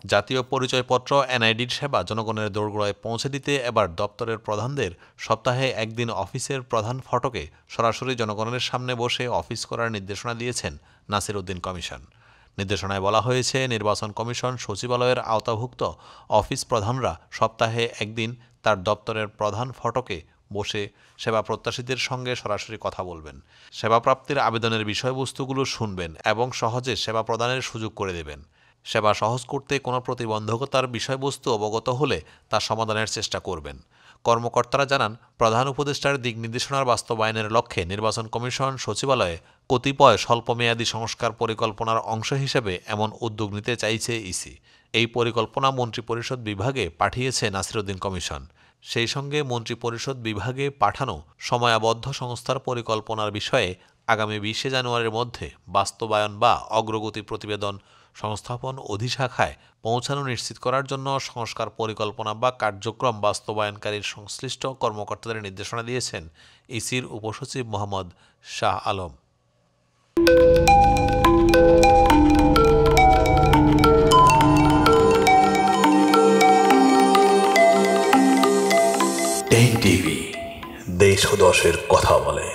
জাতীয় পরিচয়পত্র এনআইডির সেবা জনগণের দোরগোড়ায় পৌঁছে দিতে এবার দপ্তরের প্রধানদের সপ্তাহে একদিন অফিসের প্রধান ফটকে সরাসরি জনগণের সামনে বসে অফিস করার নির্দেশনা দিয়েছেন নাসির উদ্দিন কমিশন। নির্দেশনায় বলা হয়েছে, নির্বাচন কমিশন সচিবালয়ের আওতাভুক্ত অফিস প্রধানরা সপ্তাহে একদিন তার দপ্তরের প্রধান ফটকে বসে সেবা প্রত্যাশীদের সঙ্গে সরাসরি কথা বলবেন, সেবা প্রাপ্তির আবেদনের বিষয়বস্তুগুলো শুনবেন এবং সহজে সেবা প্রদানের সুযোগ করে দেবেন। সেবা সহজ করতে কোনো প্রতিবন্ধকতার বিষয়বস্তু অবগত হলে তা সমাধানের চেষ্টা করবেন। কর্মকর্তারা জানান, প্রধান উপদেষ্টার দিক নির্দেশনার বাস্তবায়নের লক্ষ্যে নির্বাচন কমিশন সচিবালয়ে কতিপয় স্বল্পমেয়াদী সংস্কার পরিকল্পনার অংশ হিসেবে এমন উদ্যোগ নিতে চাইছে ইসি। এই পরিকল্পনা মন্ত্রিপরিষদ বিভাগে পাঠিয়েছে নাসির উদ্দিন কমিশন। সেই সঙ্গে মন্ত্রিপরিষদ বিভাগে পাঠানো সময়াবদ্ধ সংস্থার পরিকল্পনার বিষয়ে আগামী 20 জানুয়ারির মধ্যে বাস্তবায়ন বা অগ্রগতি প্রতিবেদন সংস্থাপন অধিশাখায় পৌঁছানো নিশ্চিত করার জন্য সংস্কার পরিকল্পনা বা কার্যক্রম বাস্তবায়নকারীর সংশ্লিষ্ট কর্মকর্তাদের নির্দেশনা দিয়েছেন ইসির উপসচিব মোহাম্মদ শাহ আলম। টেক টিভি, দেশ ও দশের কথা বলে।